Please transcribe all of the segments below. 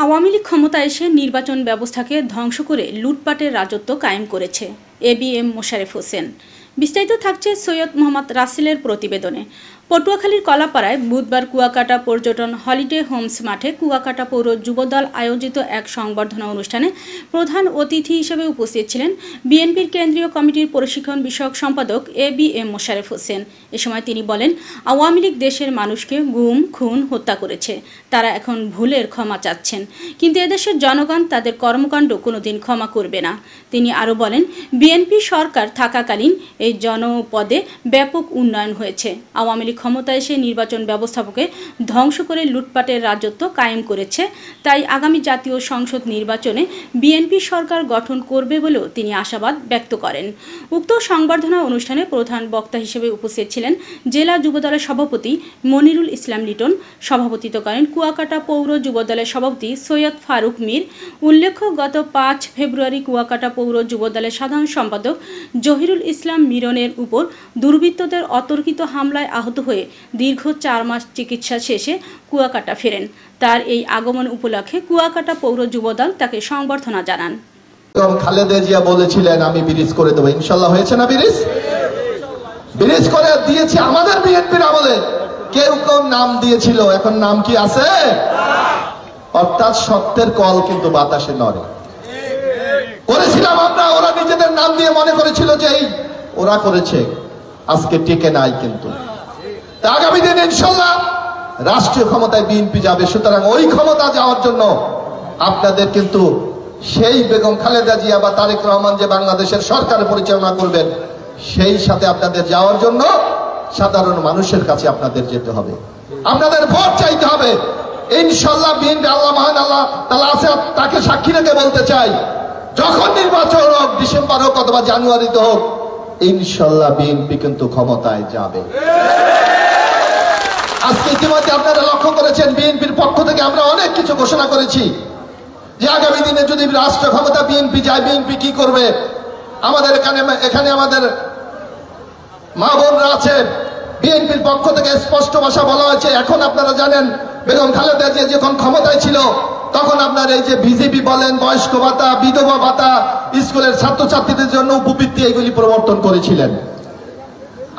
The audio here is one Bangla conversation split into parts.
আওয়ামী লীগ ক্ষমতায় এসে নির্বাচন ব্যবস্থাকে ধ্বংস করে লুটপাটের রাজত্ব কায়েম করেছে এবিএম মোশাররফ হোসেন। বিস্তারিত থাকছে সৈয়দ মোহাম্মদ রাসেলের প্রতিবেদনে। পটুয়াখালীর কলাপাড়ায় বুধবার কুয়াকাটা পর্যটন হলিডে হোমস মাঠে কুয়াকাটা পৌর যুবদল আয়োজিত এক সংবর্ধনা অনুষ্ঠানে প্রধান অতিথি হিসেবে উপস্থিত ছিলেন বিএনপির কেন্দ্রীয় কমিটির প্রশিক্ষণ বিষয়ক সম্পাদক এবিএম মোশাররফ হোসেন। এ সময় তিনি বলেন, আওয়ামী লীগ দেশের মানুষকে গুম, খুন, হত্যা করেছে। তারা এখন ভুলের ক্ষমা চাচ্ছেন, কিন্তু এদেশের জনগণ তাদের কর্মকাণ্ড কোনোদিন ক্ষমা করবে না। তিনি আরও বলেন, বিএনপি সরকার থাকাকালীন এই জনপদে ব্যাপক উন্নয়ন হয়েছে। আওয়ামী লীগ ক্ষমতায় এসে নির্বাচন ব্যবস্থাকে ধ্বংস করে লুটপাটের রাজত্ব কায়েম করেছে। তাই আগামী জাতীয় সংসদ নির্বাচনে বিএনপি সরকার গঠন করবে বলেও তিনি আশাবাদ ব্যক্ত করেন। উক্ত সংবর্ধনা অনুষ্ঠানে প্রধান বক্তা হিসেবে উপস্থিত ছিলেন জেলা যুবদলের সভাপতি মনিরুল ইসলাম লিটন। সভাপতিত্ব করেন কুয়াকাটা পৌর যুবদলের সভাপতি সৈয়দ ফারুক মীর। উল্লেখ্য, গত 5 ফেব্রুয়ারি কুয়াকাটা পৌর যুবদলের সাধারণ সম্পাদক জহিরুল ইসলাম মিরনের উপর দুর্বৃত্তদের অতর্কিত হামলায় আহত হয়ে দীর্ঘ 4 মাস চিকিৎসা শেষে কুয়াকাটা ফেরেন। তার এই আগমন উপলক্ষে কুয়াকাটা পৌর যুবদল তাকে সংবর্ধনা জানান। খালেদা জিয়া বলেছিলেন, আমি ব্রিজ করে দেবো। ইনশাল্লাহ হয়েছে না? ব্রিজ করে দিয়েছি আমাদের বিএনপির আমলে। কেউ কেউ নাম দিয়েছিল, এখন নাম কি আছে? অর্থাৎ সত্যের কল কিন্তু বাতাসে নড়ে। করেছিলাম আমরা, ওরা নিজেদের নাম দিয়ে মনে করেছিল যে ওরা করেছে, আজকে টিকে নাই। কিন্তু আগামী দিন ইনশাল্লাহ রাষ্ট্রীয় ক্ষমতায় বিএনপি যাবে। সুতরাং ওই ক্ষমতা যাওয়ার জন্য আপনাদের কিন্তু সেই বেগম খালেদা জিয়া বা তারেক রহমান যে বাংলাদেশের সরকার পরিচালনা করবেন, সেই সাথে আপনাদের যাওয়ার জন্য সাধারণ মানুষের কাছে আপনাদের যেতে হবে, আপনাদের ভোট চাইতে হবে। ইনশাল্লাহ বিএনপি, আল্লাহ মহান আল্লাহ তাআলা আছে, তাকে সাক্ষী রেখে বলতে চাই, যখন নির্বাচন হোক, ডিসেম্বর হোক অথবা জানুয়ারিতে হোক, ইনশাল্লাহ বিএনপি কিন্তু ক্ষমতায় যাবে। আজকে ইতিমধ্যে আপনারা লক্ষ্য করেছেন, বিএনপির পক্ষ থেকে আমরা অনেক কিছু ঘোষণা করেছি যে আগামী দিনে যদি রাষ্ট্র ক্ষমতা বিএনপি যায়, বিএনপি কি করবে। আমাদের এখানে আমাদের মা বোনরা আছে, বিএনপির পক্ষ থেকে স্পষ্ট ভাষা বলা হয়েছে। এখন আপনারা জানেন, বেগম খালেদা জিয়া যখন ক্ষমতায় ছিল তখন আপনার এই যে বিজেপি বলেন, বয়স্ক ভাতা, বিধবা ভাতা, স্কুলের ছাত্রছাত্রীদের জন্য উপবৃত্তি, এগুলি প্রবর্তন করেছিলেন।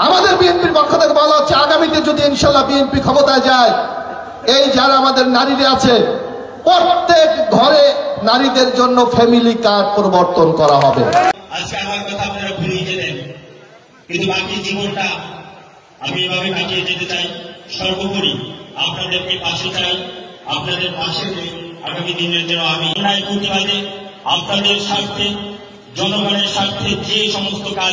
আমাদের বিএনপির পক্ষ থেকে বলা হচ্ছে, আগামীতে যদি ইনশাল্লাহ বিএনপি ক্ষমতায় যায়, এই যারা আমাদের নারীরা আছে, প্রত্যেক ঘরে নারীদের জন্য ফ্যামিলি কার্ড প্রবর্তন করা হবে। আজকে আমার কথা আপনারা ভুলিয়ে গেলেন, কিন্তু বাকি জীবনটা আমি এভাবে কাটিয়ে যেতে চাই। সর্বোপরি আপনাদেরকে পাশে চাই, আপনাদের পাশে আগামী দিনের জন্য আমি অন্যায় প্রতিবাদে, আপনাদের স্বার্থে, জনগণের স্বার্থে যে সমস্ত কাজ